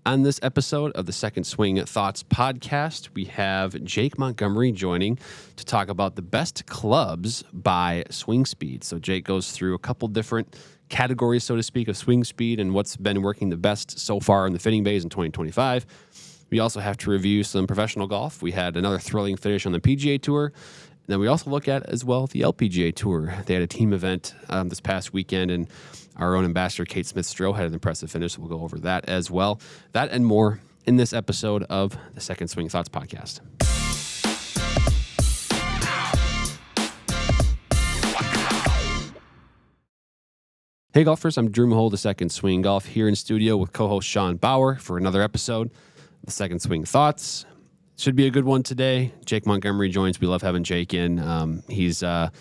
On this episode of the Second Swing Thoughts podcast, we have Jake Montgomery joining to talk about the best clubs by swing speed. So Jake goes through a couple different categories, so to speak, of swing speed and what's been working the best so far in the fitting bays in 2025. We also have to review some professional golf. We had another thrilling finish on the PGA Tour. And then we also look at, as well, the LPGA Tour. They had a team event this past weekend, and our own ambassador, Kate Smith-Stroh, had an impressive finish. So we'll go over that as well. That and more in this episode of the Second Swing Thoughts podcast. Hey, golfers. I'm Drew Mahol, the Second Swing Golf, here in studio with co-host Sean Bauer for another episode of the Second Swing Thoughts. Should be a good one today. Jake Montgomery joins. We love having Jake in. He's, one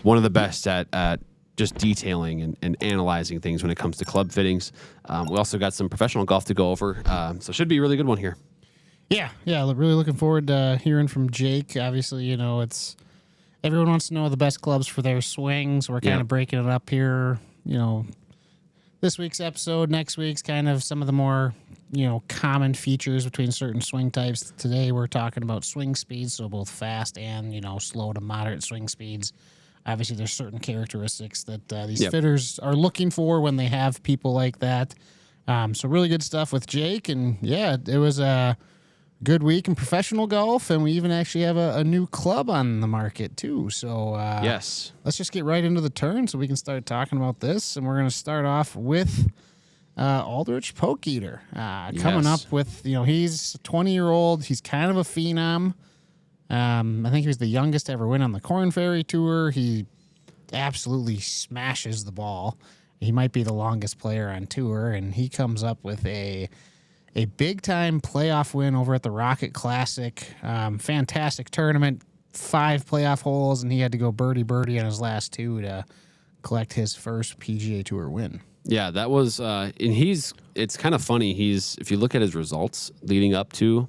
of the best at just detailing and analyzing things when it comes to club fittings. We also got some professional golf to go over, so should be a really good one here. Yeah, really looking forward to hearing from Jake. Obviously, it's everyone wants to know the best clubs for their swings. We're kind of breaking it up here. This week's episode, next week's kind of some of the more common features between certain swing types. Today we're talking about swing speeds, so both fast and slow to moderate swing speeds. Obviously, there's certain characteristics that these fitters are looking for when they have people like that. So really good stuff with Jake, and it was a good week in professional golf, and we even actually have a new club on the market too. So yes, let's just get right into the turn so we can start talking about this. And we're going to start off with Aldrich Potgieter coming up with, he's a 20-year-old. He's kind of a phenom. I think he was the youngest to ever win on the Korn Ferry Tour. He absolutely smashes the ball. He might be the longest player on tour, and he comes up with a big-time playoff win over at the Rocket Classic. Fantastic tournament, 5 playoff holes, and he had to go birdie on his last 2 to collect his first PGA Tour win. Yeah, that was, and it's kind of funny. If you look at his results leading up to,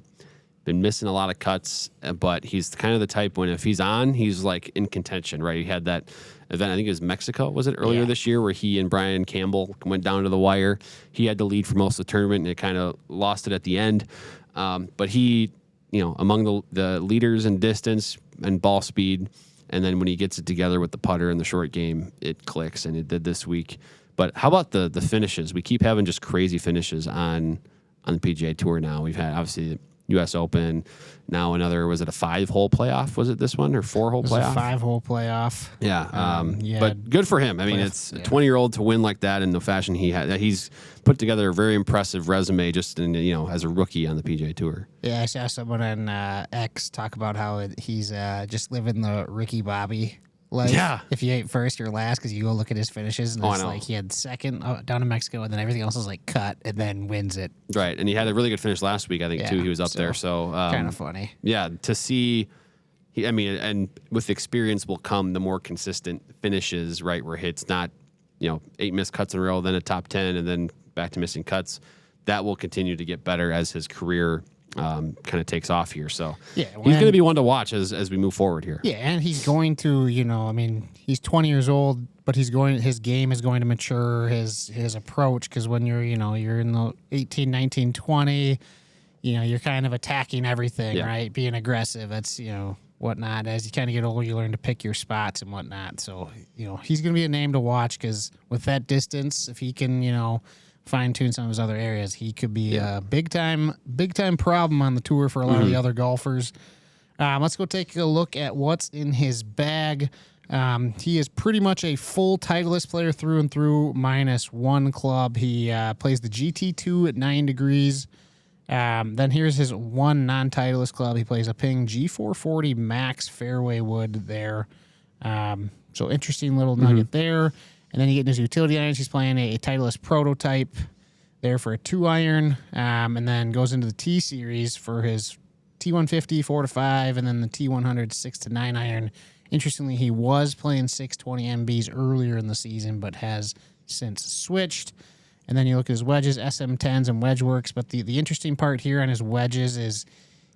been missing a lot of cuts, but he's kind of the type when if he's on, he's like in contention, right? He had that event, I think it was Mexico, was it earlier this year, where he and Brian Campbell went down to the wire. He had the lead for most of the tournament, and it kind of lost it at the end. But he, among the leaders in distance and ball speed, and then when he gets it together with the putter and the short game, it clicks, and it did this week. But how about the finishes? We keep having just crazy finishes on the PGA Tour now. We've had, obviously, the U.S. Open, now another, was it a 5-hole playoff? Was it this one, or 4-hole playoff? A 5-hole playoff. Yeah. But good for him. I mean, it's a 20-year-old to win like that in the fashion he had. He's put together a very impressive resume just in, as a rookie on the PGA Tour. Yeah, I saw someone on X talk about how he's just living the Ricky Bobby life. Yeah. If you ain't first, you're last, because you go look at his finishes, and it's like he had second down in Mexico, and then everything else is like cut, and then wins it. Right, and he had a really good finish last week, I think, too. He was up there, so kind of funny. Yeah, to see, and with experience will come the more consistent finishes, right, where it's not, 8 missed cuts in a row, then a top 10, and then back to missing cuts. That will continue to get better as his career kind of takes off here. So he's going to be one to watch as we move forward here. Yeah, and he's going to, he's 20 years old, but his game is going to mature, his approach, because when you're in the 18, 19, 20, you're kind of attacking everything, right? Being aggressive. That's, whatnot. As you kind of get older, you learn to pick your spots and whatnot. So, he's going to be a name to watch, because with that distance, if he can, fine-tune some of his other areas, he could be a big-time problem on the tour for a lot of the other golfers. Let's go take a look at what's in his bag. He is pretty much a full Titleist player through and through, minus 1 club. He plays the GT2 at 9 degrees. Then here's his 1 non-Titleist club. He plays a Ping G440 Max fairway wood there. So interesting little nugget there. And then you get into his utility irons. He's playing a Titleist prototype there for a 2-iron, and then goes into the T series for his T150 4-5, and then the T100 6-9 iron. Interestingly, he was playing 620 MBs earlier in the season, but has since switched. And then you look at his wedges, SM10s and WedgeWorks. But the interesting part here on his wedges is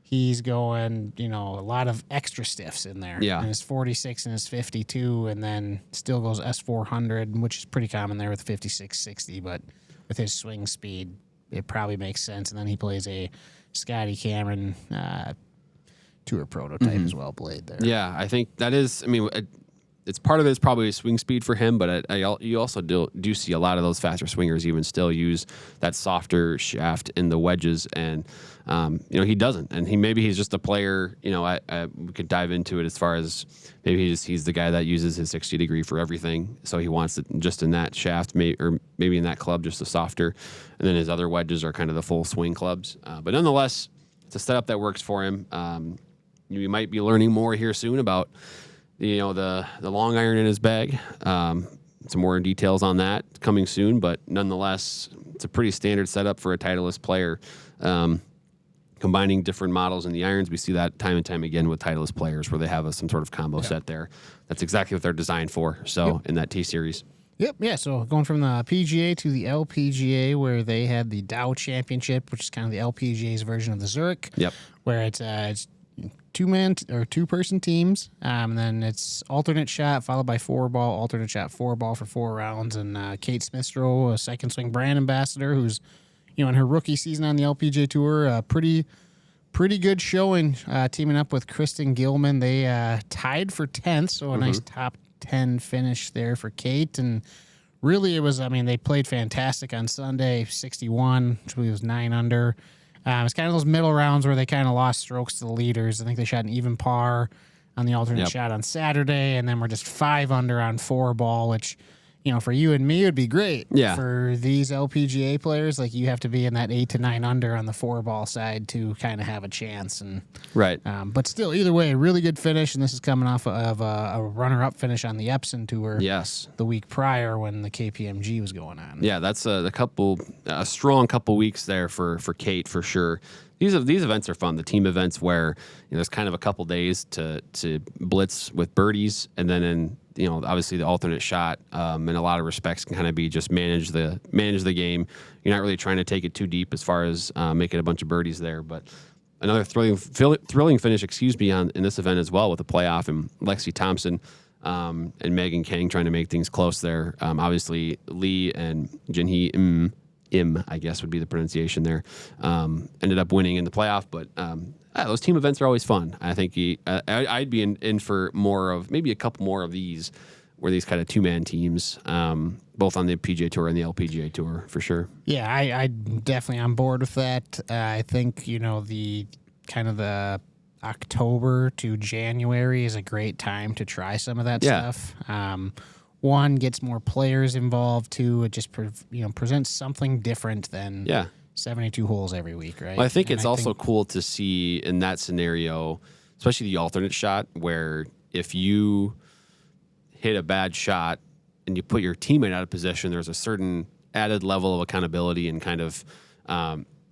he's going, a lot of extra stiffs in there. Yeah. And his 46 and his 52, and then still goes S400, which is pretty common there with 5660. But with his swing speed, it probably makes sense. And then he plays a Scotty Cameron tour prototype as well, blade there. Yeah, I think that is. I mean, it's part of it is probably swing speed for him, but you also do see a lot of those faster swingers even still use that softer shaft in the wedges, and he doesn't, and he's just a player. We could dive into it as far as maybe he's the guy that uses his 60-degree for everything, so he wants it just in that shaft, or maybe in that club just the softer, and then his other wedges are kind of the full swing clubs. But nonetheless, it's a setup that works for him. You might be learning more here soon about the long iron in his bag. Some more details on that coming soon, but nonetheless, it's a pretty standard setup for a Titleist player. Combining different models in the irons, we see that time and time again with Titleist players where they have some sort of combo set there. That's exactly what they're designed for. So in that T Series. Yep, yeah, so going from the PGA to the LPGA, where they had the Dow Championship, which is kind of the LPGA's version of the Zurich. Yep. Where it's two-person teams, and then it's alternate shot followed by 4-ball, alternate shot 4-ball for 4 rounds, and Kate Smith-Stroh, a second swing brand ambassador, who's in her rookie season on the LPGA Tour, pretty good showing, teaming up with Kristen Gilman. They tied for 10th, so a nice top 10 finish there for Kate, and really it was, they played fantastic on Sunday, 61, which was 9 under. It's kind of those middle rounds where they kind of lost strokes to the leaders. I think they shot an even par on the alternate shot on Saturday, and then we're just 5 under on 4-ball, which, for you and me would be great. Yeah. For these LPGA players, like you have to be in that 8 to 9 under on the 4-ball side to kind of have a chance. And right. But still, either way, really good finish, and this is coming off of a runner-up finish on the Epson Tour. Yes. The week prior when the KPMG was going on. Yeah, that's a strong couple weeks there for Kate for sure. These events are fun. The team events where there's kind of a couple days to blitz with birdies, and then obviously the alternate shot in a lot of respects can kind of be just manage the game. You're not really trying to take it too deep as far as making a bunch of birdies there, but another thrilling finish, in this event as well with the playoff and Lexi Thompson and Megan Kang trying to make things close there. Obviously Lee and Jinhee Im, I guess would be the pronunciation there, ended up winning in the playoff, but those team events are always fun. I think I'd be in for maybe a couple more of these, where these kind of 2-man teams, both on the PGA Tour and the LPGA Tour for sure. Yeah, I'm definitely on board with that. I think the kind of the October to January is a great time to try some of that stuff. One, gets more players involved. Two, it just presents something different than 72 holes every week, right? Well, I think it's also cool to see in that scenario, especially the alternate shot, where if you hit a bad shot and you put your teammate out of position, there's a certain added level of accountability and kind of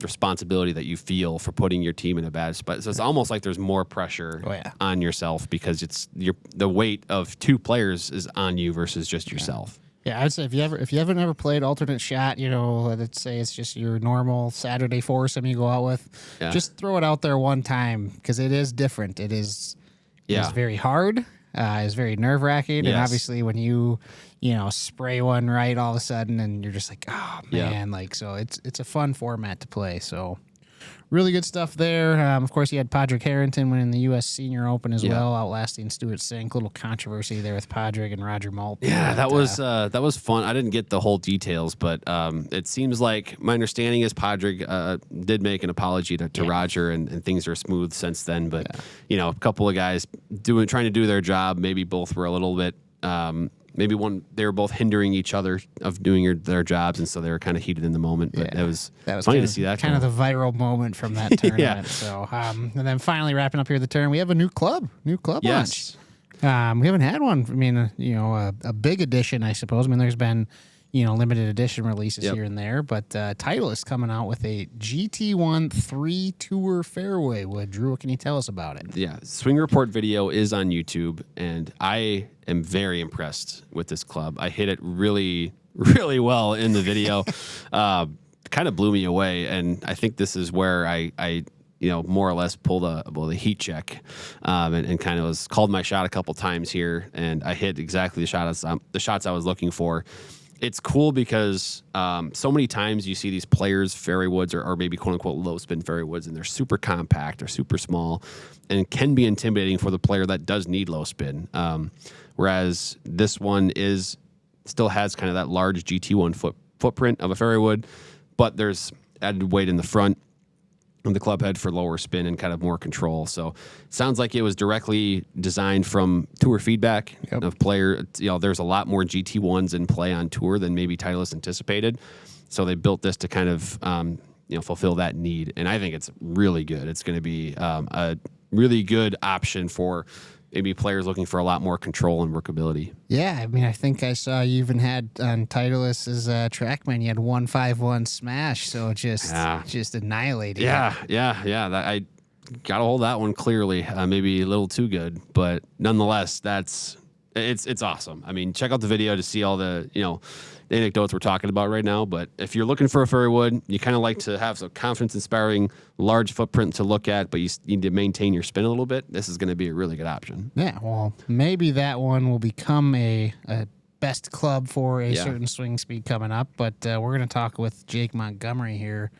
responsibility that you feel for putting your team in a bad spot. So it's almost like there's more pressure on yourself because it's the weight of 2 players is on you versus just yourself. Yeah, I'd say if you haven't ever played alternate shot, let's say it's just your normal Saturday foursome you go out with, just throw it out there one time because it is different. It is very hard. It's very nerve-wracking, and obviously when you spray one right all of a sudden, and you're just like, oh man, so it's a fun format to play. So really good stuff there. Of course, you had Padraig Harrington winning the U.S. Senior Open as well, outlasting Stuart Sink. Little controversy there with Padraig and Roger Malt. Yeah, that was fun. I didn't get the whole details, but it seems like my understanding is Padraig did make an apology to Roger, and things are smooth since then. But a couple of guys trying to do their job. Maybe both were a little bit. Maybe they were both hindering each other of doing their jobs, and so they were kind of heated in the moment. But that was funny to see that. Kind of the viral moment from that tournament. So, and then finally wrapping up here the turn, we have a new club launch. We haven't had one. I mean, a big edition, I suppose. I mean, there's been limited edition releases here and there, but Titleist coming out with a GT1 3-tour fairway wood. Drew, what can you tell us about it? Yeah, Swing Report video is on YouTube, and I am very impressed with this club. I hit it really, really well in the video. Kind of blew me away, and I think this is where I more or less pulled a heat check, and kind of called my shot a couple times here, and I hit exactly the shots I was looking for. it's cool because so many times you see these players, fairway woods, or maybe quote unquote low spin fairway woods, and they're super compact or super small, and can be intimidating for the player that does need low spin. Whereas this one still has kind of that large GT1 footprint of a fairway wood, but there's added weight in the front of the club head for lower spin and kind of more control. So it sounds like it was directly designed from tour feedback of player. There's a lot more GT1s in play on tour than maybe Titleist anticipated. So they built this to kind of fulfill that need. And I think it's really good. It's going to be a really good option for maybe players looking for a lot more control and workability. Yeah, I mean, I think I saw you even had on Titleist's TrackMan, you had 151 smash, so just annihilated. Yeah. I got a hold of that one clearly, maybe a little too good, but nonetheless, it's awesome. I mean, check out the video to see all the the anecdotes we're talking about right now. But if you're looking for a fairway wood, you kind of like to have some confidence-inspiring, large footprint to look at, but you need to maintain your spin a little bit. This is going to be a really good option. Yeah, well, maybe that one will become a best club for a certain swing speed coming up. But we're going to talk with Jake Montgomery here.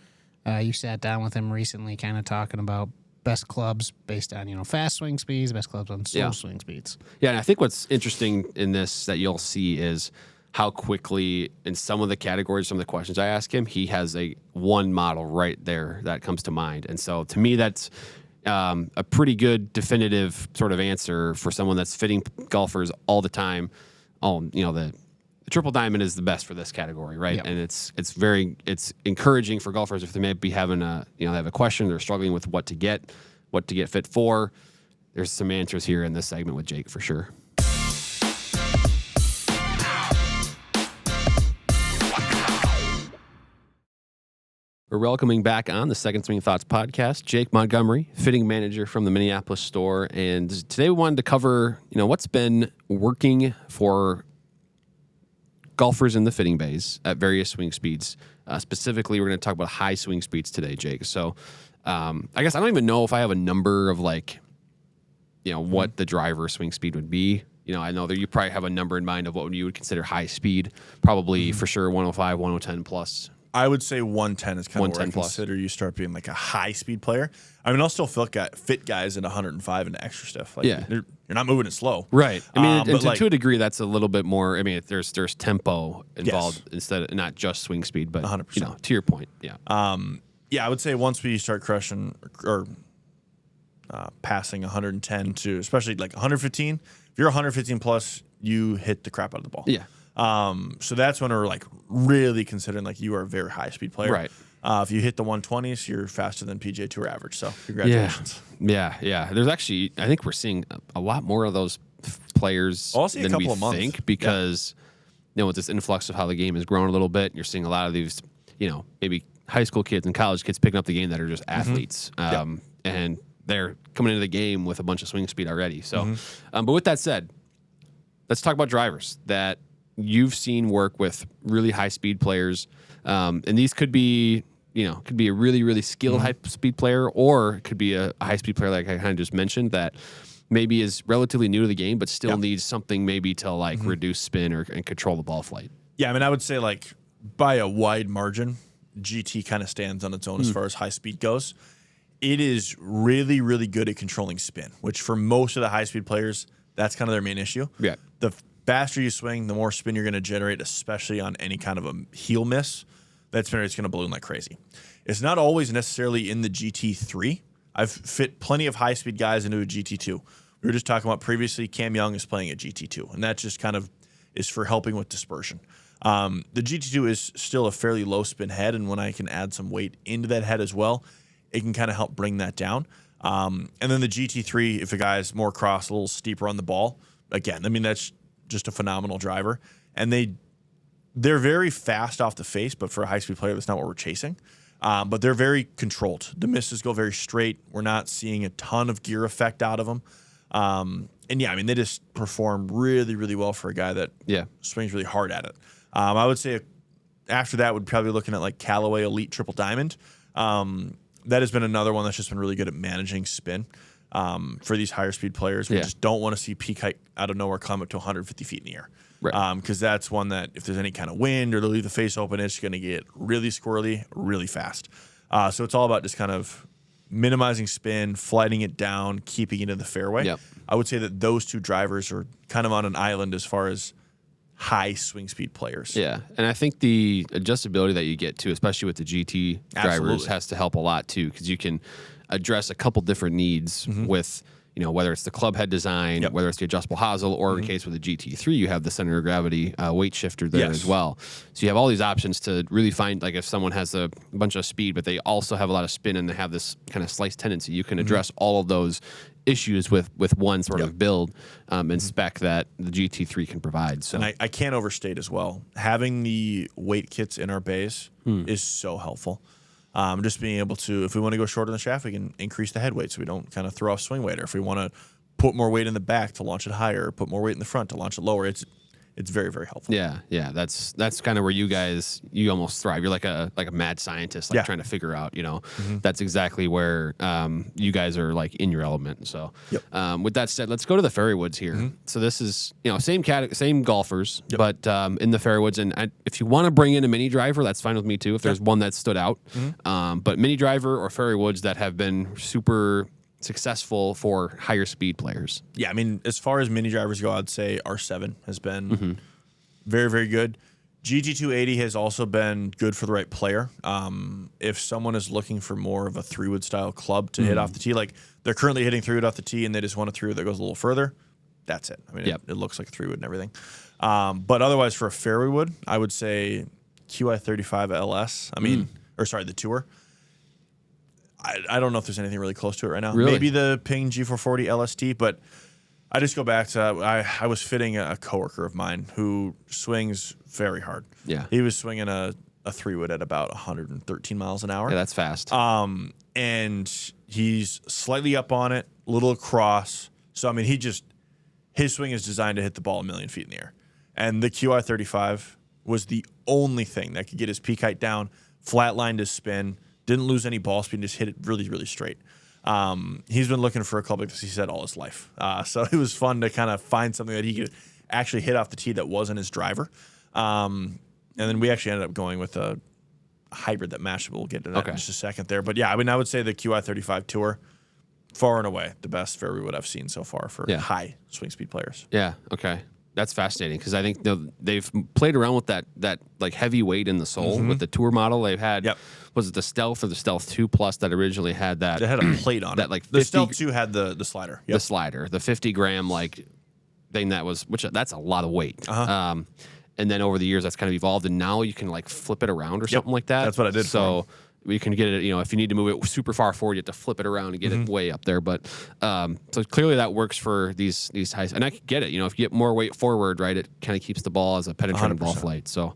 You sat down with him recently, kind of talking about best clubs based on fast swing speeds, best clubs on slow swing speeds. Yeah, and I think what's interesting in this that you'll see is how quickly in some of the categories, some of the questions I ask him, he has one model right there that comes to mind. And so to me, that's a pretty good definitive sort of answer for someone that's fitting golfers all the time. The triple diamond is the best for this category, right? Yep. And it's encouraging for golfers if they may be having they have a question, they're struggling with what to get fit for. There's some answers here in this segment with Jake for sure. We're welcoming back on the Second Swing Thoughts podcast, Jake Montgomery, fitting manager from the Minneapolis store. And today we wanted to cover, what's been working for golfers in the fitting bays at various swing speeds. Specifically, we're going to talk about high swing speeds today, Jake. So I guess I don't even know if I have a number of what the driver swing speed would be. I know that you probably have a number in mind of what you would consider high speed, probably for sure 105, 110 plus. I would say 110 is kind of where I consider you start being like a high-speed player. I mean, I'll still fit guys at 105 and extra stiff. You're not moving it slow. Right. I mean, to a degree, that's a little bit more. I mean, there's tempo involved instead of not just swing speed, but 100%. To your point, yeah. I would say once we start crushing or passing 110 to, especially like 115, if you're 115 plus, you hit the crap out of the ball. Yeah. So that's when we're really considering you are a very high speed player. Right. If you hit the 120s, you're faster than PGA Tour average. So congratulations. Yeah. There's actually, I think we're seeing a lot more of those players than we think because, with this influx of how the game has grown a little bit, you're seeing a lot of these, maybe high school kids and college kids picking up the game that are just athletes. And they're coming into the game with a bunch of swing speed already. So, but with that said, let's talk about drivers that you've seen work with really high speed players. And these could be, could be a really, really skilled high speed player, or it could be a high speed player like I kind of just mentioned that maybe is relatively new to the game, but still needs something maybe to reduce spin and control the ball flight. Yeah. I mean, I would say by a wide margin, GT kind of stands on its own as far as high speed goes. It is really, really good at controlling spin, which for most of the high speed players, that's kind of their main issue. Yeah. The faster you swing, the more spin you're going to generate, especially on any kind of a heel miss. That spin rate's going to balloon like crazy. It's not always necessarily in the GT3. I've fit plenty of high-speed guys into a GT2. We were just talking about previously, Cam Young is playing a GT2, and that just kind of is for helping with dispersion. The GT2 is still a fairly low-spin head, and when I can add some weight into that head as well, it can kind of help bring that down. And then the GT3, if a guy is more cross, a little steeper on the ball, again, I mean, that's just a phenomenal driver, and they're very fast off the face, but for a high-speed player, that's not what we're chasing. But they're very controlled. The misses go very straight. We're not seeing a ton of gear effect out of them. And yeah, I mean, they just perform really, really well for a guy that swings really hard at it. I would say after that, we'd probably be looking at Callaway Elite Triple Diamond. That has been another one that's just been really good at managing spin. For these higher speed players, we just don't want to see peak height out of nowhere climb up to 150 feet in the air. Right. Because that's one that if there's any kind of wind or they leave the face open, it's going to get really squirrely really fast. So it's all about just kind of minimizing spin, flighting it down, keeping it in the fairway. Yep. I would say that those two drivers are kind of on an island as far as high swing speed players. Yeah, and I think the adjustability that you get too, especially with the GT drivers, Absolutely. has to help a lot too, because you can address a couple different needs with, whether it's the club head design, whether it's the adjustable hosel, or in case with the GT3, you have the center of gravity weight shifter there as well. So you have all these options to really find, like if someone has a bunch of speed, but they also have a lot of spin and they have this kind of slice tendency, you can address all of those issues with one sort of build and spec that the GT3 can provide. So And I can't overstate as well, having the weight kits in our bays is so helpful. Just being able to, if we want to go short on the shaft, we can increase the head weight so we don't kind of throw off swing weight. Or if we want to put more weight in the back to launch it higher, or put more weight in the front to launch it lower, it's very, very helpful. yeah, that's kind of where you almost thrive. You're like a mad scientist, like trying to figure out, that's exactly where you guys are like in your element. So with that said, let's go to the fairway woods here. So this is, same golfers, but in the fairway woods. And if you want to bring in a mini driver, that's fine with me too, if there's one that stood out. But mini driver or fairway woods that have been super successful for higher speed players. Yeah, I mean, as far as mini drivers go, I'd say R7 has been very, very good. GT280 has also been good for the right player. If someone is looking for more of a 3-wood style club to hit off the tee, like they're currently hitting 3-wood off the tee and they just want a 3-wood that goes a little further, that's it. I mean, it looks like a 3-wood and everything. But otherwise, for a fairway wood, I would say QI35 LS. I mean, or sorry, the Tour. I don't know if there's anything really close to it right now. Really? Maybe the Ping G440 LST, but I just go back to I was fitting a coworker of mine who swings very hard. Yeah. He was swinging a 3-wood at about 113 miles an hour. Yeah, that's fast. And he's slightly up on it, a little across. So, I mean, his swing is designed to hit the ball 1,000,000 feet in the air. And the QI35 was the only thing that could get his peak height down, flatlined his spin, didn't lose any ball speed, just hit it really, really straight. He's been looking for a club like this, he said, all his life. So it was fun to kind of find something that he could actually hit off the tee that wasn't his driver. And then we actually ended up going with a hybrid that matched. We'll get to that in just a second there. But yeah, I mean, I would say the QI35 Tour, far and away, the best fairway wood I've seen so far for high swing speed players. Yeah, okay. That's fascinating because I think they've played around with that like heavy weight in the sole with the Tour model. They've had, was it the Stealth or the Stealth 2 Plus that originally had that? They had a plate on that it. like 50, the Stealth 2 had the slider. The slider, the 50 gram like thing that was, that's a lot of weight. And then over the years that's kind of evolved, and now you can like flip it around or something like that. That's what I did. So we can get it, if you need to move it super far forward, you have to flip it around and get it way up there. But so clearly that works for these highs. And I can get it. If you get more weight forward, right, it kind of keeps the ball as a penetrating 100%. ball flight. So,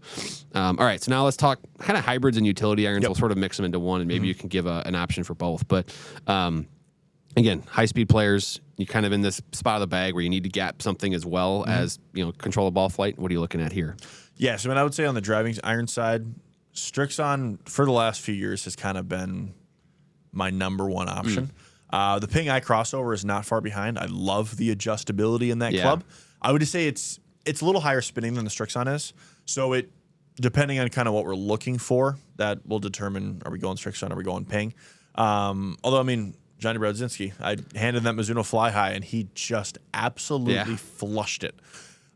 all right. So now let's talk kind of hybrids and utility irons. We'll sort of mix them into one, and maybe you can give an option for both. But again, high speed players, you're kind of in this spot of the bag where you need to gap something as well as, control the ball flight. What are you looking at here? Yeah. So I would say on the driving iron side, Strixon for the last few years has kind of been my number one option. The Ping Eye crossover is not far behind. I love the adjustability in that club. I would just say it's a little higher spinning than the Strixon is. So it, depending on kind of what we're looking for, that will determine, are we going Strixon, are we going Ping? Although, I mean, Johnny Brodzinski, I handed that Mizuno Fly High and he just absolutely flushed it.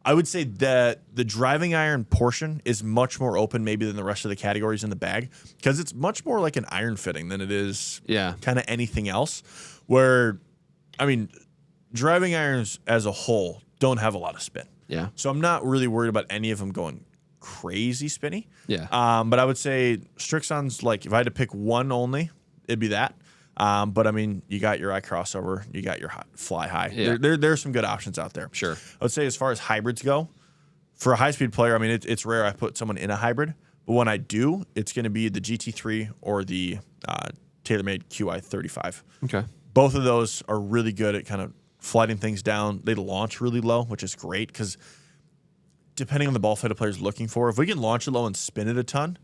I would say that the driving iron portion is much more open maybe than the rest of the categories in the bag because it's much more like an iron fitting than it is kind of anything else. Where, I mean, driving irons as a whole don't have a lot of spin. Yeah. So I'm not really worried about any of them going crazy spinny. Yeah. But I would say Strixon's, like, if I had to pick one only, it'd be that. But I mean, you got your eye crossover, you got your Fly High. Yeah. There's some good options out there. Sure. I would say as far as hybrids go, for a high speed player, I mean, it's rare I put someone in a hybrid, but when I do, it's going to be the GT3 or the TaylorMade QI35. Okay. Both of those are really good at kind of flighting things down. They launch really low, which is great because depending on the ball flight a player's looking for, if we can launch it low and spin it a ton,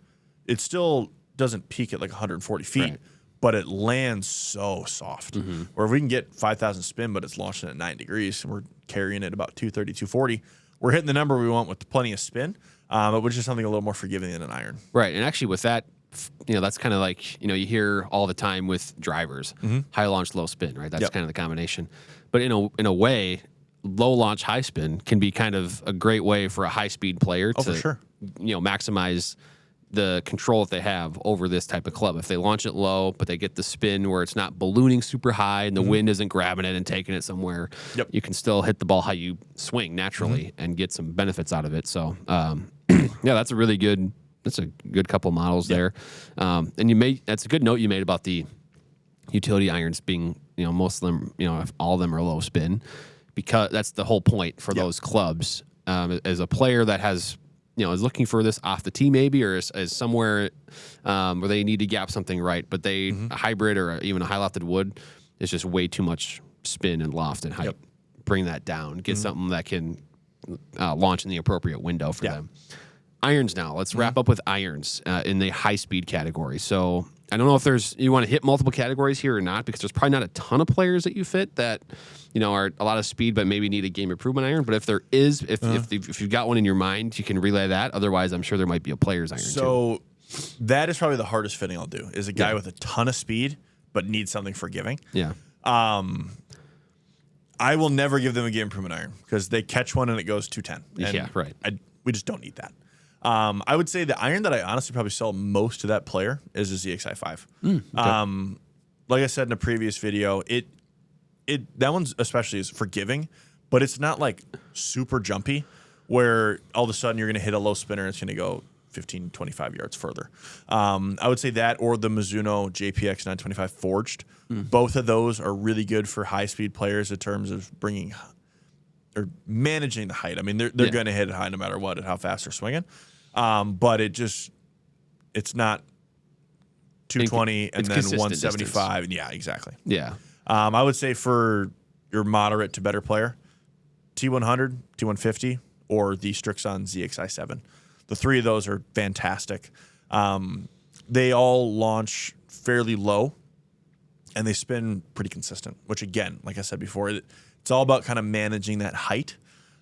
it still doesn't peak at like 140 feet. Right. But it lands so soft. Or if we can get 5,000 spin, but it's launching at 9 degrees, and we're carrying it about 230, 240, we're hitting the number we want with plenty of spin, but which is something a little more forgiving than an iron. Right. And actually with that, that's kind of like, you hear all the time with drivers, high launch, low spin, right? That's kind of the combination. But in a way, low launch, high spin can be kind of a great way for a high speed player to, for sure. Maximize the control that they have over this type of club. If they launch it low, but they get the spin where it's not ballooning super high and the wind isn't grabbing it and taking it somewhere, you can still hit the ball how you swing naturally and get some benefits out of it. So, that's a good couple models there. And that's a good note you made about the utility irons being, most of them, if all of them are low spin, because that's the whole point for those clubs. As a player that has, is looking for this off the tee maybe, or is somewhere where they need to gap something right, but a hybrid or even a high lofted wood is just way too much spin and loft and height. Bring that down. Get something that can launch in the appropriate window for them. Irons now. Let's wrap up with irons in the high speed category. So I don't know if you want to hit multiple categories here or not, because there's probably not a ton of players that you fit that, are a lot of speed, but maybe need a game improvement iron. But if there is, if you've got one in your mind, you can relay that. Otherwise, I'm sure there might be a player's iron too. So that is probably the hardest fitting I'll do, is a guy with a ton of speed, but needs something forgiving. Yeah. I will never give them a game improvement iron because they catch one and it goes 210. Yeah, right. We just don't need that. I would say the iron that I honestly probably sell most to that player is a ZXi5. Okay. Like I said in a previous video, that one's especially is forgiving, but it's not like super jumpy where all of a sudden you're going to hit a low spinner and it's going to go 15, 25 yards further. I would say that or the Mizuno JPX 925 forged. Both of those are really good for high speed players in terms of bringing or managing the height. I mean, they're going to hit it high no matter what and how fast they're swinging. But it's not 220 and then 175. And yeah, exactly. Yeah. I would say for your moderate to better player, T100, T150, or the Strixon ZXi7. The three of those are fantastic. They all launch fairly low, and they spin pretty consistent, which, again, like I said before, it's all about kind of managing that height.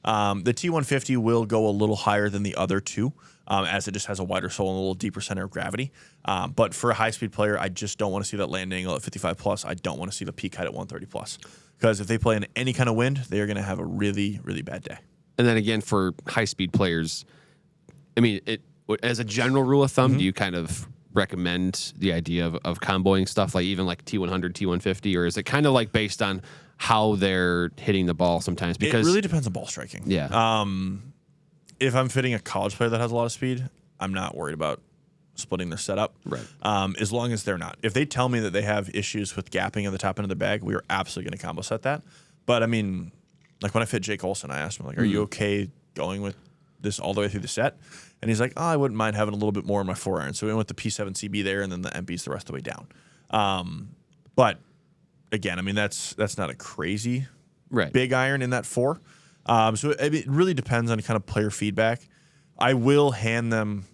The T150 will go a little higher than the other two, as it just has a wider sole and a little deeper center of gravity. But for a high-speed player, I just don't want to see that land angle at 55 plus. I don't want to see the peak height at 130 plus. Because if they play in any kind of wind, they are going to have a really, really bad day. And then again, for high-speed players, I mean, as a general rule of thumb, do you kind of recommend the idea of comboing stuff, like even like T100, T150, or is it kind of like based on how they're hitting the ball sometimes? Because it really depends on ball striking. Yeah. If I'm fitting a college player that has a lot of speed, I'm not worried about splitting their setup. Right. As long as they're not. If they tell me that they have issues with gapping at the top end of the bag, we are absolutely going to combo set that. But I mean, like when I fit Jake Olson, I asked him, like, are you okay going with this all the way through the set? And he's like, oh, I wouldn't mind having a little bit more in my 4-iron. So we went with the P7CB there, and then the MBs the rest of the way down. But again, I mean, that's not a crazy big iron in that 4. So it really depends on kind of player feedback. I will hand them,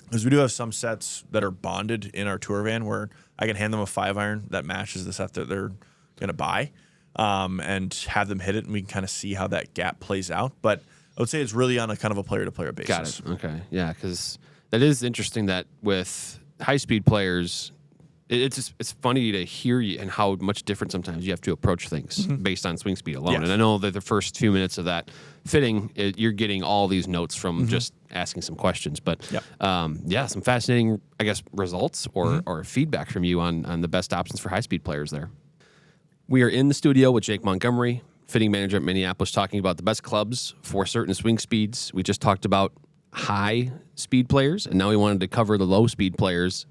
because we do have some sets that are bonded in our tour van where I can hand them a 5-iron that matches the set that they're going to buy, and have them hit it, and we can kind of see how that gap plays out. But I would say it's really on a kind of a player-to-player basis. Got it. Okay. Yeah, because that is interesting that with high-speed players, it's funny to hear you and how much different sometimes you have to approach things based on swing speed alone. Yes. And I know that the first few minutes of that fitting, you're getting all these notes from just asking some questions. But some fascinating, I guess, results or feedback from you on the best options for high-speed players there. We are in the studio with Jake Montgomery, fitting manager at Minneapolis, talking about the best clubs for certain swing speeds. We just talked about high speed players, and now we wanted to cover the low speed players.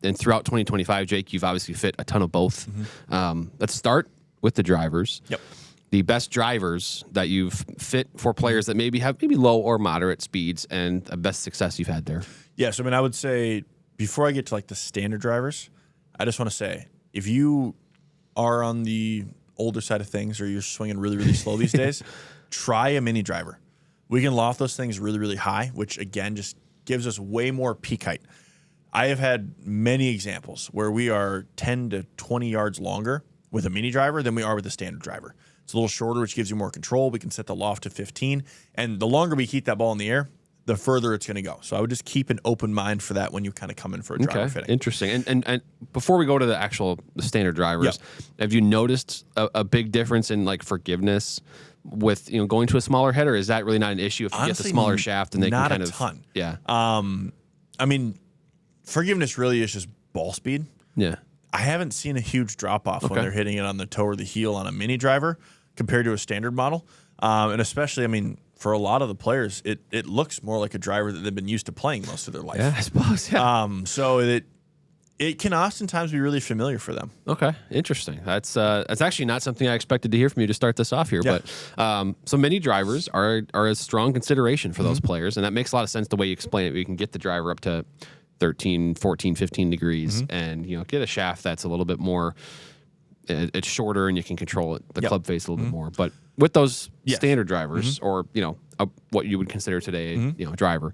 And throughout 2025, Jake, you've obviously fit a ton of both. Let's start with the drivers. Yep. The best drivers that you've fit for players that maybe have low or moderate speeds, and the best success you've had there. Yeah, so I mean, I would say before I get to like the standard drivers, I just want to say, if you are on the older side of things or you're swinging really, really slow these days, try a mini driver. We can loft those things really, really high, which again just gives us way more peak height. I have had many examples where we are 10 to 20 yards longer with a mini driver than we are with a standard driver. It's a little shorter, which gives you more control. We can set the loft to 15. And the longer we keep that ball in the air, the further it's going to go. So I would just keep an open mind for that when you kind of come in for a driver fitting. Interesting. And before we go to the standard drivers, have you noticed a big difference in like forgiveness with going to a smaller head, or is that really not an issue if you Honestly, get the smaller shaft and they not can kind a of ton. Yeah. I mean, forgiveness really is just ball speed. Yeah. I haven't seen a huge drop off when they're hitting it on the toe or the heel on a mini driver compared to a standard model. And especially, I mean, for a lot of the players, it looks more like a driver that they've been used to playing most of their life. Yeah, I suppose. Yeah. So it can oftentimes be really familiar for them. Okay, interesting. That's actually not something I expected to hear from you to start this off here. Yeah. But so many drivers are a strong consideration for those players, and that makes a lot of sense the way you explain it. We can get the driver up to 13, 14, 15 degrees, and get a shaft that's a little bit more. It's shorter, and you can control the club face a little bit more. But with those standard drivers, or what you would consider today, a driver,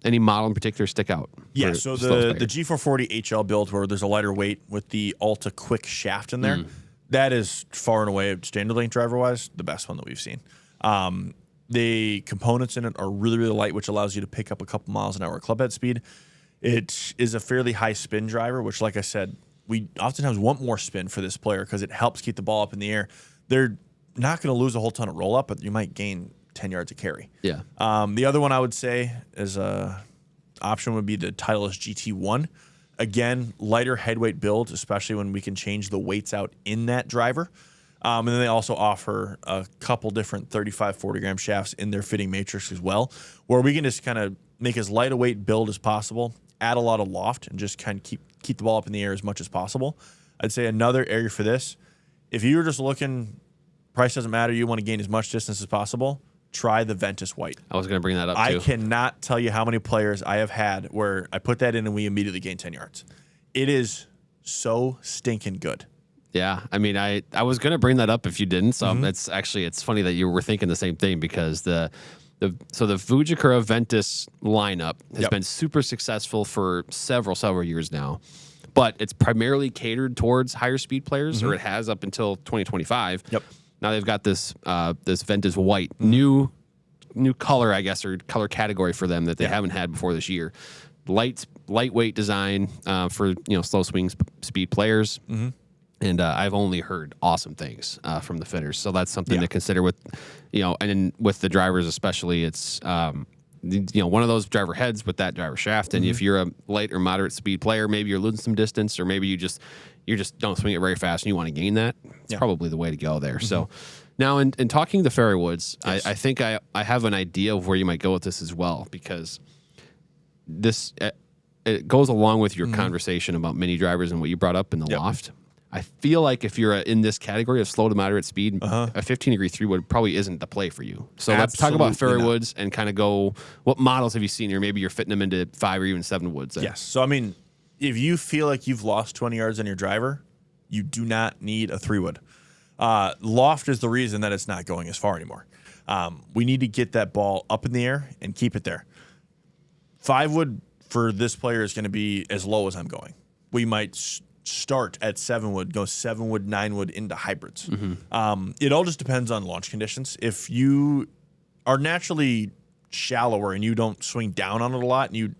any model in particular stick out? Yeah. So the G440 HL build, where there's a lighter weight with the Alta Quick shaft in there, that is far and away standard length driver wise the best one that we've seen. The components in it are really, really light, which allows you to pick up a couple miles an hour club head speed. It is a fairly high spin driver, which, like I said, we oftentimes want more spin for this player because it helps keep the ball up in the air. They're not going to lose a whole ton of roll up, but you might gain 10 yards of carry. Yeah. The other one I would say as a option would be the Titeist GT1. Again, lighter headweight build, especially when we can change the weights out in that driver. And then they also offer a couple different 35, 40-gram shafts in their fitting matrix as well, where we can just kind of make as light a weight build as possible, add a lot of loft, and just kind of keep the ball up in the air as much as possible. I'd say another area for this, if you were just looking, price doesn't matter, you want to gain as much distance as possible, try the Ventus White. I was going to bring that up, I too. cannot tell you how many players I have had where I put that in and we immediately gain 10 yards. It is so stinking good. Yeah, I mean, I was going to bring that up if you didn't. So it's funny that you were thinking the same thing, because the Fujikura Ventus lineup has been super successful for several years now, but it's primarily catered towards higher speed players, or it has up until 2025. Yep. Now they've got this Ventus White, new color, I guess, or color category for them that they haven't had before this year. Lightweight design for slow swing speed players. And I've only heard awesome things from the fitters, so that's something to consider with, and with the drivers especially. It's one of those driver heads with that driver shaft, and if you're a light or moderate speed player, maybe you're losing some distance, or maybe you just don't swing it very fast and you want to gain that. It's probably the way to go there. So now in talking the fairway woods, I think I have an idea of where you might go with this as well, because this it goes along with your conversation about mini drivers and what you brought up in the loft. I feel like if you're in this category of slow to moderate speed, a 15-degree 3-wood probably isn't the play for you. So let's talk about fairway woods and kind of go, what models have you seen here? Maybe you're fitting them into 5 or even 7 woods. Yes. So, I mean, if you feel like you've lost 20 yards on your driver, you do not need a 3-wood. Loft is the reason that it's not going as far anymore. We need to get that ball up in the air and keep it there. 5-wood for this player is going to be as low as I'm going. We might start at 7-wood, go 7-wood, 9-wood into hybrids. It all just depends on launch conditions. If you are naturally shallower and you don't swing down on it a lot, and you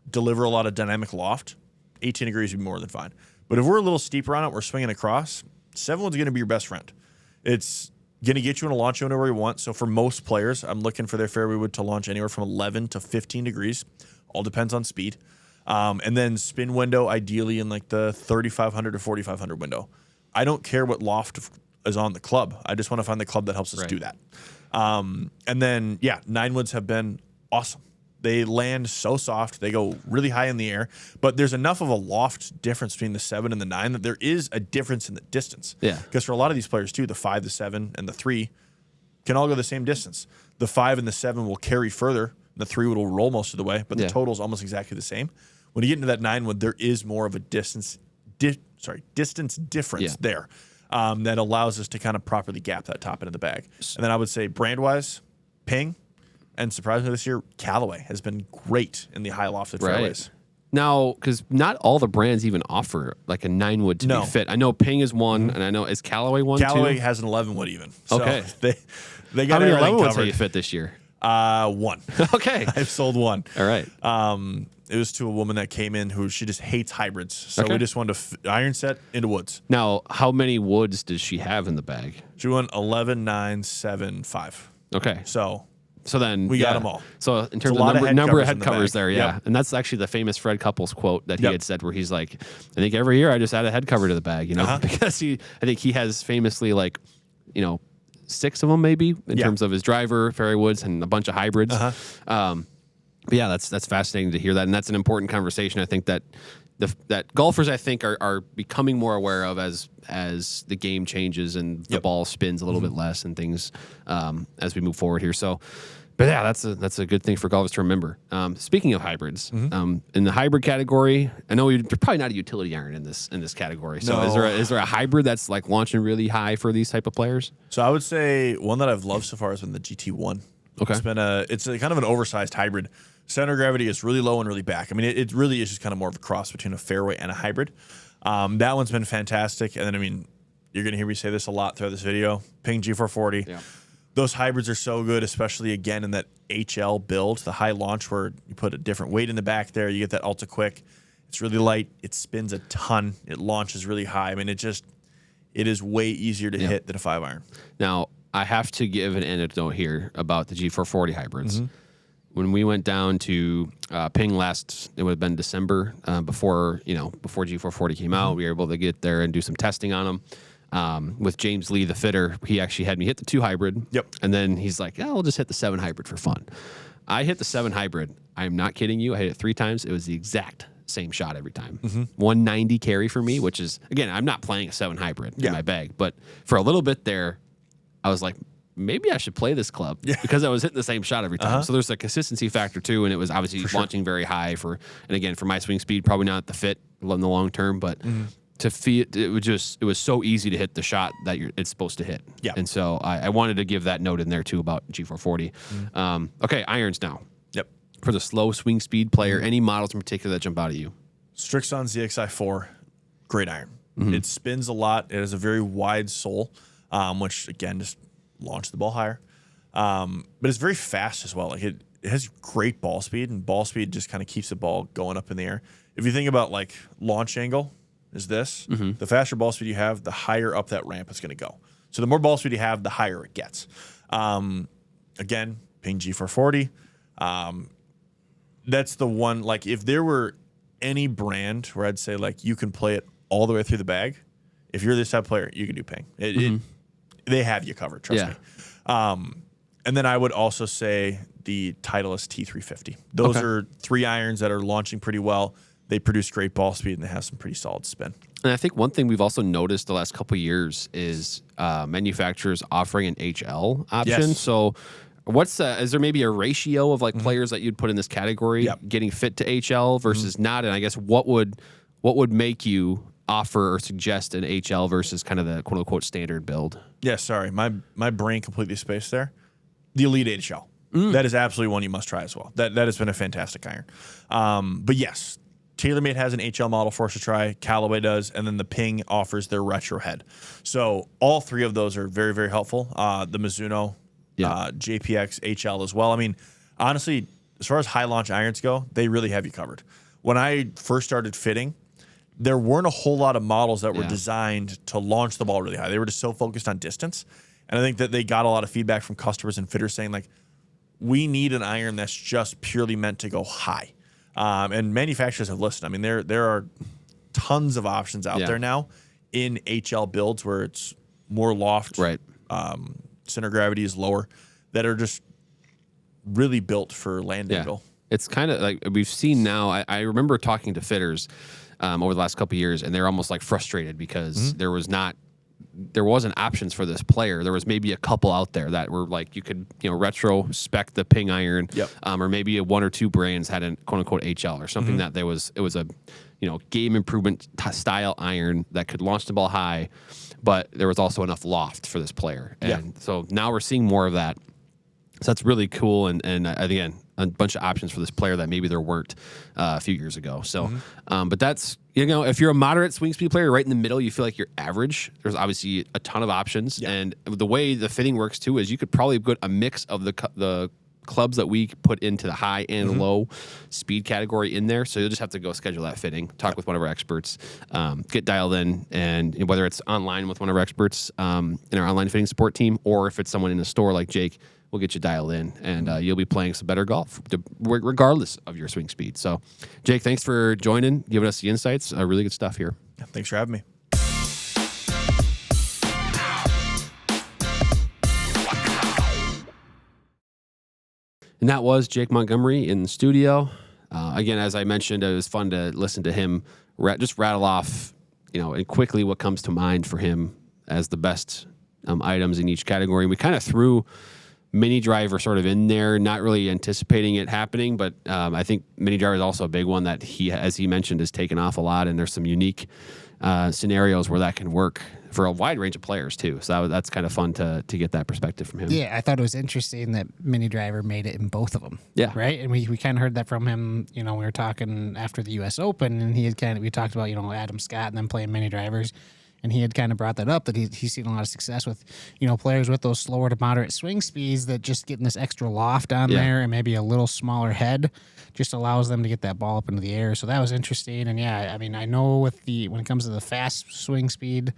deliver a lot of dynamic loft, 18 degrees would be more than fine. But if we're a little steeper on it, we're swinging across, 7-wood's going to be your best friend. It's going to get you in a launch window where you want. So for most players, I'm looking for their fairway wood to launch anywhere from 11 to 15 degrees. All depends on speed. And then spin window, ideally in like the 3,500 to 4,500 window. I don't care what loft is on the club. I just want to find the club that helps us do that. And then, 9-woods have been awesome. They land so soft. They go really high in the air. But there's enough of a loft difference between the 7 and the 9 that there is a difference in the distance. Yeah. Because for a lot of these players, too, the 5, the 7, and the 3 can all go the same distance. The 5 and the 7 will carry further. The 3 will roll most of the way, but the total is almost exactly the same. When you get into that 9-wood, there is more of a distance difference there that allows us to kind of properly gap that top end of the bag. And then I would say brand-wise, Ping, and surprisingly this year, Callaway has been great in the high lofted fairways. Now, because not all the brands even offer like a 9 wood to No. be fit. I know Ping is one, and I know is Callaway one Callaway too. has an 11 wood even. So Okay. they How got many everything 11 woods have covered. you fit this year? One. Okay, I've sold one. all right. It was to a woman that came in who she just hates hybrids. So Okay. we just wanted to iron set into woods. Now, how many woods does she have in the bag? She went 11, 9, 7, 5. Okay, So then We got 'em all. So in terms a of lot of number head of head covers in the covers bag. there, yeah, Yep. and that's actually the famous Fred Couples quote that he Yep. had said, where he's like, "I think every year I just add a head cover to the bag," you know, Uh-huh. because I think he has famously like, 6 of them maybe in Yeah. terms of his driver, fairway woods, and a bunch of hybrids. Uh-huh. But yeah, that's fascinating to hear that, and that's an important conversation. I think that that golfers I think are becoming more aware of as the game changes and the Yep. ball spins a little bit less and things as we move forward here. So, but yeah, that's a good thing for golfers to remember. Speaking of hybrids, in the hybrid category, I know there's probably not a utility iron in this category. So No. is there a hybrid that's like launching really high for these type of players? So I would say one that I've loved so far has been the GT1. Okay. It's a kind of an oversized hybrid. Center of gravity is really low and really back. I mean, it really is just kind of more of a cross between a fairway and a hybrid. That one's been fantastic. And then, I mean, you're going to hear me say this a lot throughout this video. Ping G440. Yeah. Those hybrids are so good, especially, again, in that HL build, the high launch where you put a different weight in the back there. You get that ultra quick. It's really light. It spins a ton. It launches really high. I mean, it is way easier to hit than a 5-iron. Now, I have to give an anecdote here about the G440 hybrids. Mm-hmm. When we went down to Ping it would have been December before G440 came Mm-hmm. out. We were able to get there and do some testing on them. With James Lee, the fitter, he actually had me hit the 2 hybrid. Yep. And then he's like, "Yeah, I'll just hit the 7 hybrid for fun." I hit the 7 hybrid. I'm not kidding you. I hit it 3 times. It was the exact same shot every time. 190 carry for me, which is, again, I'm not playing a 7 hybrid in Yeah. my bag. But for a little bit there, I was like, maybe I should play this club because I was hitting the same shot every time. So there's a consistency factor too, and it was obviously launching very high and again, for my swing speed, probably not the fit in the long term, but to feel it was so easy to hit the shot that it's supposed to hit. Yeah. And so I wanted to give that note in there too about G440. Okay, irons now. Yep. For the slow swing speed player, any models in particular that jump out at you? Strixon ZXi4, great iron. Mm-hmm. It spins a lot. It has a very wide sole, which again just launch the ball higher. But it's very fast as well. Like it has great ball speed, and ball speed just kind of keeps the ball going up in the air. If you think about like launch angle is this, the faster ball speed you have, the higher up that ramp it's going to go. So the more ball speed you have, the higher it gets. Again, Ping G440. That's the one, like if there were any brand where I'd say like you can play it all the way through the bag, if you're this type of player, you can do Ping. They have you covered, trust me. And then I would also say the Titleist T350. Those are 3 irons that are launching pretty well. They produce great ball speed, and they have some pretty solid spin. And I think one thing we've also noticed the last couple of years is manufacturers offering an HL option. Yes. So is there maybe a ratio of like players that you'd put in this category getting fit to HL versus not? And I guess what would make you offer or suggest an HL versus kind of the quote unquote standard build? Yeah, sorry. My brain completely spaced there. The Elite HL. That is absolutely one you must try as well. That has been a fantastic iron. But yes, TaylorMade has an HL model for us to try. Callaway does, and then the Ping offers their retro head. So all 3 of those are very, very helpful. The Mizuno, JPX, HL as well. I mean, honestly, as far as high launch irons go, they really have you covered. When I first started fitting, there weren't a whole lot of models that were designed to launch the ball really high. They were just so focused on distance. And I think that they got a lot of feedback from customers and fitters saying, like, we need an iron that's just purely meant to go high. And manufacturers have listened. I mean, there are tons of options out there now in HL builds where it's more loft, Right. Center of gravity is lower, that are just really built for land angle. It's kind of like we've seen now. I remember talking to fitters over the last couple of years, and they're almost like frustrated because there wasn't options for this player. There was maybe a couple out there that were like you could retro spec the Ping iron, or maybe 1 or 2 brands had a quote unquote HL or something that it was a game improvement style iron that could launch the ball high, but there was also enough loft for this player. And so now we're seeing more of that. So that's really cool. And again, a bunch of options for this player that maybe there weren't a few years ago. So, but that's, if you're a moderate swing speed player right in the middle, you feel like you're average. There's obviously a ton of options. Yeah. And the way the fitting works too is you could probably put a mix of the clubs that we put into the high and low speed category in there. So you'll just have to go schedule that fitting, talk with one of our experts, get dialed in, and whether it's online with one of our experts in our online fitting support team, or if it's someone in the store like Jake, we'll get you dialed in, and you'll be playing some better golf, regardless of your swing speed. So, Jake, thanks for joining, giving us the insights. Really good stuff here. Yeah, thanks for having me. And that was Jake Montgomery in the studio. Again, as I mentioned, it was fun to listen to him just rattle off, and quickly what comes to mind for him as the best items in each category. And we kind of threw mini driver sort of in there, not really anticipating it happening, but I think mini driver is also a big one that he, as he mentioned, has taken off a lot, and there's some unique scenarios where that can work for a wide range of players too. So that's kind of fun to get that perspective from him. Yeah, I thought it was interesting that mini driver made it in both of them. Yeah. Right? And we kind of heard that from him, we were talking after the U.S. Open, and we talked about, Adam Scott and them playing mini drivers. And he had kind of brought that up, that he's seen a lot of success with, players with those slower to moderate swing speeds that just getting this extra loft on there and maybe a little smaller head just allows them to get that ball up into the air. So that was interesting. And I know when it comes to the fast swing speed,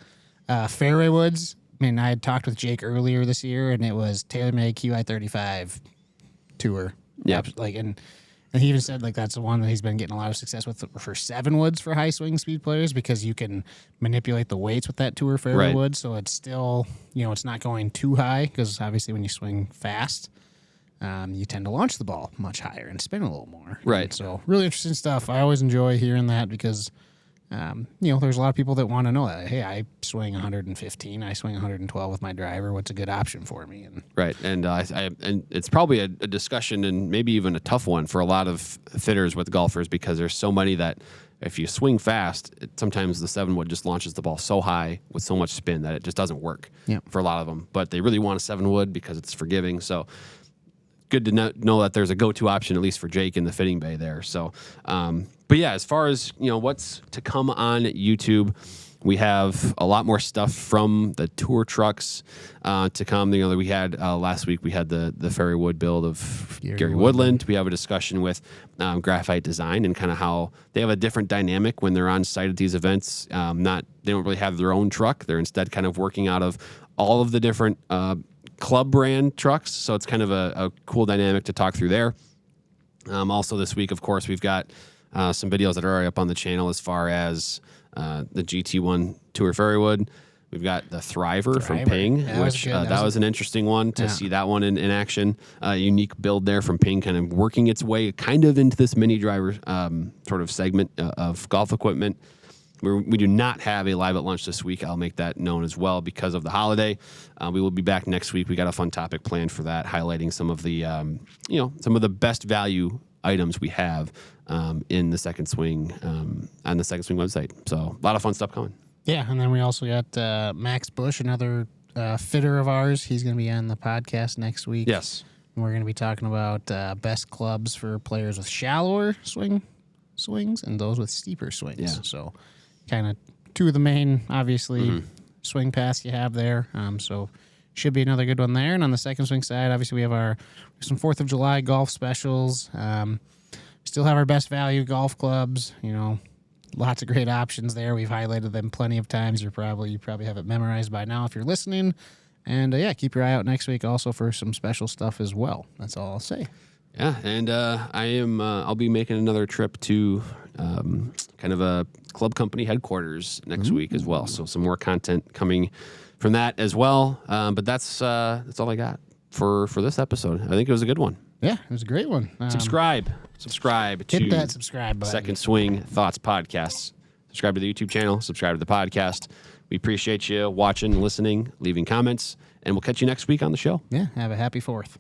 fairway woods, I had talked with Jake earlier this year, and it was TaylorMade QI35 tour. Yeah. And he even said that's the one that he's been getting a lot of success with for 7 woods for high swing speed players, because you can manipulate the weights with that tour fairway wood. So it's still, it's not going too high, because obviously when you swing fast, you tend to launch the ball much higher and spin a little more. Right. And so really interesting stuff. I always enjoy hearing that, because there's a lot of people that want to know that. Hey, I swing 115, I swing 112 with my driver. What's a good option for me? And right, and and it's probably a discussion, and maybe even a tough one for a lot of fitters with golfers, because there's so many that if you swing fast, sometimes the 7-wood just launches the ball so high with so much spin that it just doesn't work for a lot of them. But they really want a 7-wood because it's forgiving. So good to know that there's a go-to option, at least for Jake in the fitting bay there. So, but yeah, as far as what's to come on YouTube, we have a lot more stuff from the tour trucks to come. We had last week we had the fairway wood build of Gary Woodland. We have a discussion with Graphite Design, and kind of how they have a different dynamic when they're on site at these events. They don't really have their own truck. They're instead kind of working out of all of the different club brand trucks, so it's kind of a cool dynamic to talk through there. Also this week, of course, we've got some videos that are already up on the channel as far as the GT1 Tour Fairway Wood. We've got the Thriver from Ping, which that was an interesting one to see that one in action. Unique build there from Ping, kind of working its way kind of into this mini driver sort of segment of golf equipment. We do not have a live at lunch this week. I'll make that known as well because of the holiday. We will be back next week. We got a fun topic planned for that, highlighting some of the some of the best value items we have in the Second Swing on the Second Swing website. So a lot of fun stuff coming. Yeah, and then we also got Max Bush, another fitter of ours. He's going to be on the podcast next week. Yes, and we're going to be talking about best clubs for players with shallower swings and those with steeper swings. Yeah. So kind of two of the main, obviously, swing paths you have there. So should be another good one there. And on the Second Swing side, obviously, we have some 4th of July golf specials. Still have our best value golf clubs. Lots of great options there. We've highlighted them plenty of times. You probably have it memorized by now if you're listening. And keep your eye out next week also for some special stuff as well. That's all I'll say. Yeah, and I'll be making another trip to kind of a club company headquarters next week as well. So some more content coming from that as well. But that's all I got for this episode. I think it was a good one. Yeah, it was a great one. Subscribe to hit that subscribe button. Second Swing Thoughts Podcasts. Subscribe to the YouTube channel. Subscribe to the podcast. We appreciate you watching, listening, leaving comments, and we'll catch you next week on the show. Yeah, have a happy 4th.